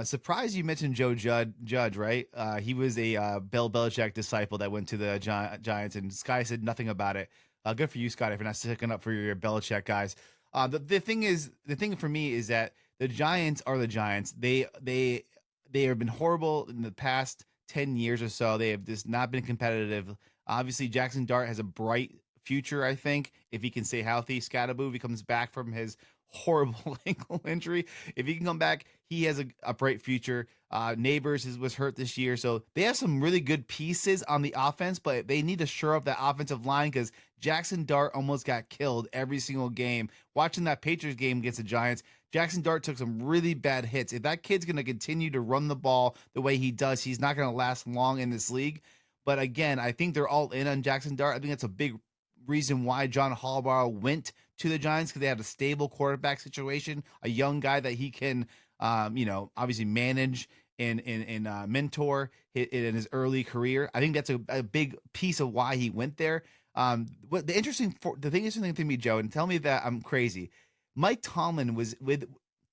Surprised you mentioned Joe Judge, right? He was a Bill Belichick disciple that went to the Giants, and Sky said nothing about it. Good for you, Scott, if you're not sticking up for your Belichick guys. The thing for me is that the Giants are the Giants. They have been horrible in the past 10 years or so. They have just not been competitive. Obviously, Jackson Dart has a bright future, I think, if he can stay healthy. Scatterboo, if he comes back from his horrible ankle injury. If he can come back, he has a bright future. Neighbors was hurt this year, so they have some really good pieces on the offense, but they need to shore up that offensive line because Jackson Dart almost got killed every single game. Watching that Patriots game against the Giants, Jackson Dart took some really bad hits. If that kid's going to continue to run the ball the way he does, he's not going to last long in this league. But again, I think they're all in on Jackson Dart. I think that's a big reason why John Harbaugh went to the Giants, because they had a stable quarterback situation, a young guy that he can, obviously manage and mentor in his early career. I think that's a big piece of why he went there. What the interesting to me, Joe, and tell me that I'm crazy. Mike Tomlin was with.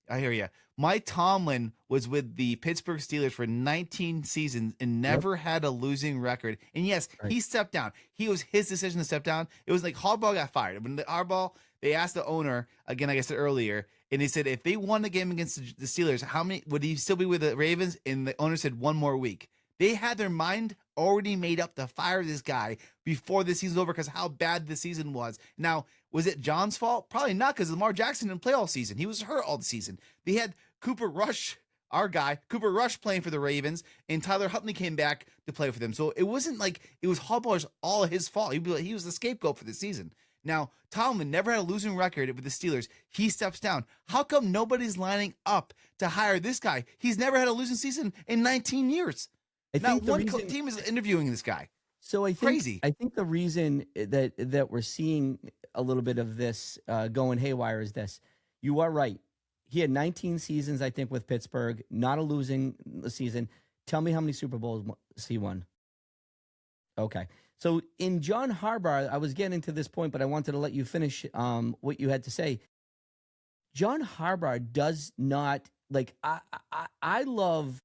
I hear you. Mike Tomlin was with the Pittsburgh Steelers for 19 seasons and never had a losing record. And yes, he stepped down. It was his decision to step down. It was like Harbaugh got fired. When they asked the owner, again, like I said earlier, and he said if they won the game against the Steelers, how many would he still be with the Ravens? And the owner said one more week. They had their mind already made up to fire this guy before the season's over because how bad the season was. Now, was it John's fault? Probably not, because Lamar Jackson didn't play all season. He was hurt all the season. They had Cooper Rush, our guy, Cooper Rush playing for the Ravens, and Tyler Huntley came back to play for them. So it wasn't like it was Harbaugh's all his fault. He was the scapegoat for the season. Now, Tomlin never had a losing record with the Steelers. He steps down. How come nobody's lining up to hire this guy? He's never had a losing season in 19 years. Not one team is interviewing this guy. So I think crazy. I think the reason that we're seeing a little bit of this going haywire is this. You are right. He had 19 seasons, I think, with Pittsburgh, not a losing season. Tell me how many Super Bowls he won. Okay. So in John Harbaugh, I was getting to this point, but I wanted to let you finish what you had to say. John Harbaugh does not, like, I love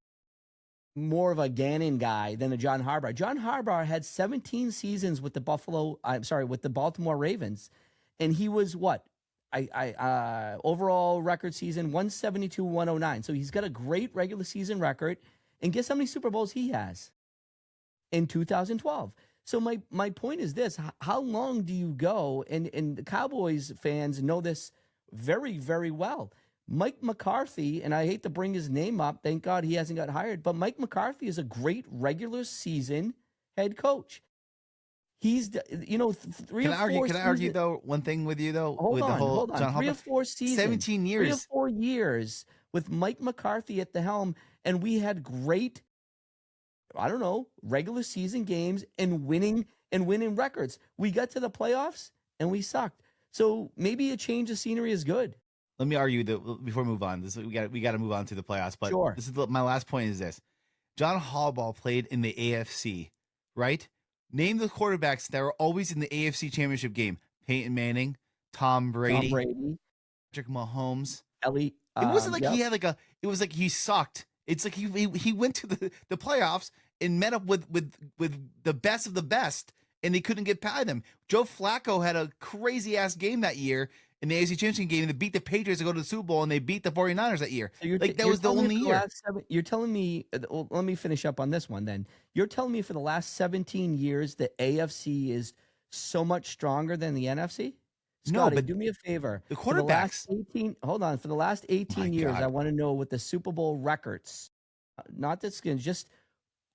more of a Gannon guy than a John Harbaugh. John Harbaugh had 17 seasons with the Baltimore Ravens, and he was what? Overall record season 172-109. So he's got a great regular season record. And guess how many Super Bowls he has? In 2012. So my point is this: how long do you go? And the Cowboys fans know this very, very well. Mike McCarthy, and I hate to bring his name up, thank God he hasn't got hired, but Mike McCarthy is a great regular season head coach. He's, 3 or 4 Can I argue though one thing with you though? Hold on. John 3 or 4 seasons. 17 years. 3 or 4 years with Mike McCarthy at the helm, and we had great, regular season games and winning records. We got to the playoffs and we sucked. So maybe a change of scenery is good. Let me argue that before we move on. We got to move on to the playoffs. But sure. My last point is this: John Harbaugh played in the AFC, right? Name the quarterbacks that were always in the AFC Championship game: Peyton Manning, Tom Brady, Patrick Mahomes. Ellie. It wasn't like he had it was like he sucked. It's like he went to the playoffs and met up with the best of the best, and they couldn't get by them. Joe Flacco had a crazy ass game that year in the AFC Championship game, and they beat the Patriots to go to the Super Bowl, and they beat the 49ers that year. So that was the only year. You're telling me, let me finish up on this one then. You're telling me for the last 17 years, the AFC is so much stronger than the NFC? Scotty, no, but do me a favor. The quarterbacks. For the last 18 years, I want to know what the Super Bowl records, not the skins, just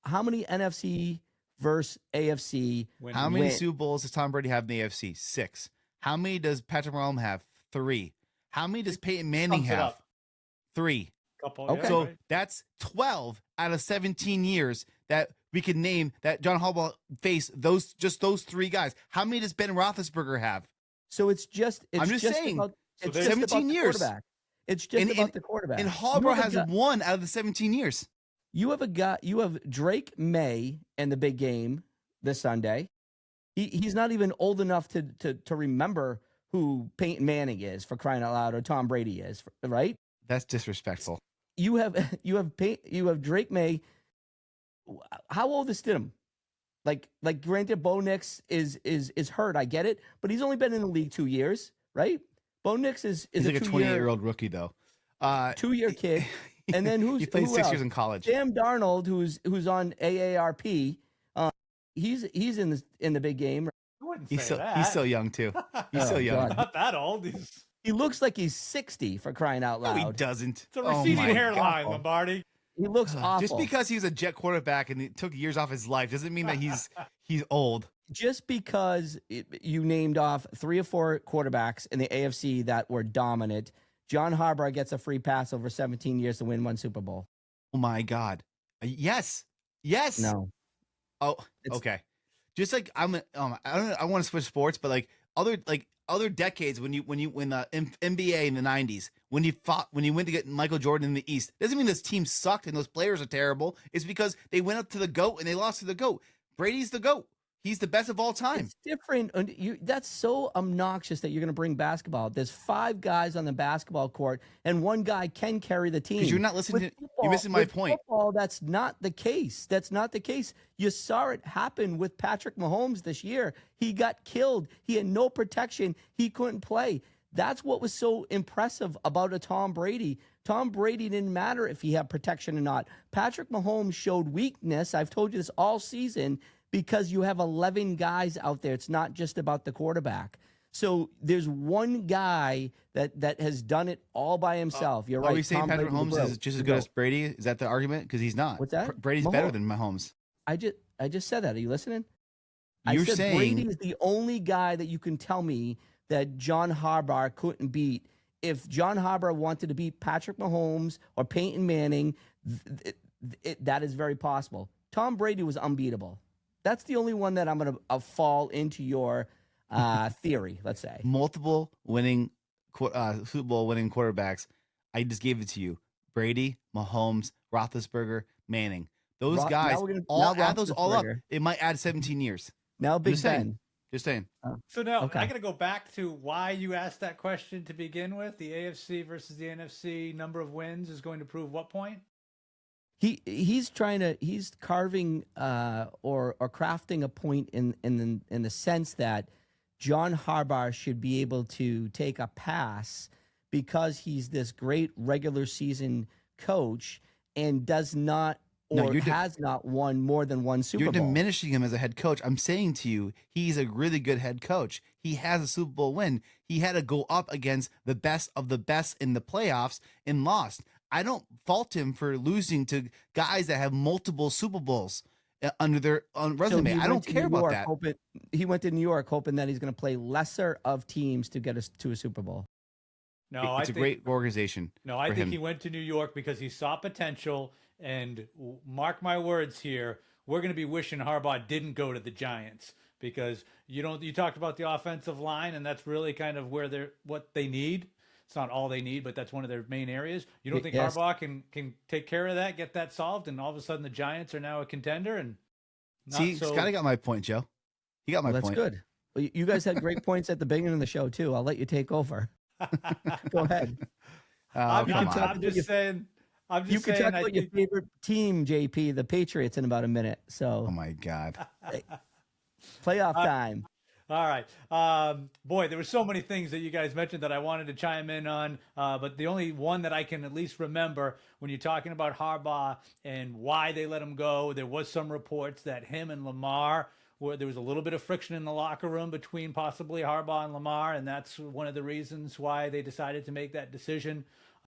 how many NFC versus AFC. How many Super Bowls does Tom Brady have in the AFC? 6. How many does Patrick Mahomes have? 3. How many does Peyton Manning have? 3. Couple. Okay. So that's 12 out of 17 years that we can name that John Harbaugh faced those 3 guys. How many does Ben Roethlisberger have? So I'm just saying. It's 17 years. It's just about the quarterback. And Harbaugh has 1 out of the 17 years. You have Drake May in the big game this Sunday. He's not even old enough to remember who Peyton Manning is, for crying out loud, or Tom Brady is, right? That's disrespectful. you have you have Drake May. How old is Stidham? Like granted, Bo Nix is hurt. I get it, but he's only been in the league 2 years, right? Bo Nix is He's like a 2 year 28-year-old rookie though. 2 year kid. And then he played who 6 else? years in college. Sam Darnold, who's on AARP. He's in the big game. I wouldn't He's say so that. he's so young too. He's so Oh, young. God. Not that old. He looks like he's 60 for crying out No, he loud. doesn't. It's a Oh receding my hairline, God. Lombardi. He looks awful. Just because he was a Jet quarterback and it took years off his life doesn't mean that he's old. Just because you named off 3 or 4 quarterbacks in the AFC that were dominant, John Harbaugh gets a free pass over 17 years to win 1 Super Bowl. Oh my God. Yes. No. Oh, okay. Just like I don't know, I want to switch sports, but like other decades when the NBA in the 90s, when you went to get Michael Jordan in the East, doesn't mean this team sucked and those players are terrible. It's because they went up to the GOAT and they lost to the GOAT. Brady's the GOAT. He's the best of all time. It's different. That's so obnoxious that you're going to bring basketball. There's 5 guys on the basketball court, and 1 guy can carry the team. Because you're not listening. You're missing my point. Football, that's not the case. That's not the case. You saw it happen with Patrick Mahomes this year. He got killed. He had no protection. He couldn't play. That's what was so impressive about a Tom Brady. Tom Brady didn't matter if he had protection or not. Patrick Mahomes showed weakness. I've told you this all season. Because you have 11 guys out there. It's not just about the quarterback. So there's 1 guy that has done it all by himself. You're right. Are we saying Tom Patrick Brady Mahomes is just as good as Brady? Is that the argument? Because he's not. What's that? Brady's better than Mahomes. I just said that. Are you listening? You're I said saying Brady is the only guy that you can tell me that John Harbaugh couldn't beat. If John Harbaugh wanted to beat Patrick Mahomes or Peyton Manning, that is very possible. Tom Brady was unbeatable. That's the only one that I'm going to fall into your theory, let's say. Multiple winning Super Bowl winning quarterbacks. I just gave it to you. Brady, Mahomes, Roethlisberger, Manning. Those guys, add those all up. It might add 17 years. Now Big Ben. Just saying. So now Okay. I got to go back to why you asked that question to begin with. The AFC versus the NFC number of wins is going to prove what point? He's carving or crafting a point in the sense that John Harbaugh should be able to take a pass because he's this great regular season coach and does not has not won more than 1 Super Bowl. You're diminishing him as a head coach. I'm saying to you, he's a really good head coach. He has a Super Bowl win. He had to go up against the best of the best in the playoffs and lost. I don't fault him for losing to guys that have multiple Super Bowls under their resume. I don't care about that. He went to New York hoping that he's going to play lesser of teams to get us to a Super Bowl. No, it's a great organization. No, I think he went to New York because he saw potential. And mark my words here, we're going to be wishing Harbaugh didn't go to the Giants because you talked about the offensive line, and that's really kind of what they need. It's not all they need, but that's one of their main areas. You don't think Harbaugh can take care of that, get that solved, and all of a sudden the Giants are now a contender? And Scotty got my point, Joe. He got my point. That's good. Well, you guys had great points at the beginning of the show too. I'll let you take over. Go ahead. I'm just saying. You can talk about your favorite team, JP, the Patriots, in about a minute. So, oh my God, playoff time. All right. Boy, there were so many things that you guys mentioned that I wanted to chime in on. But the only one that I can at least remember when you're talking about Harbaugh and why they let him go, there was some reports that him and Lamar, there was a little bit of friction in the locker room between possibly Harbaugh and Lamar. And that's one of the reasons why they decided to make that decision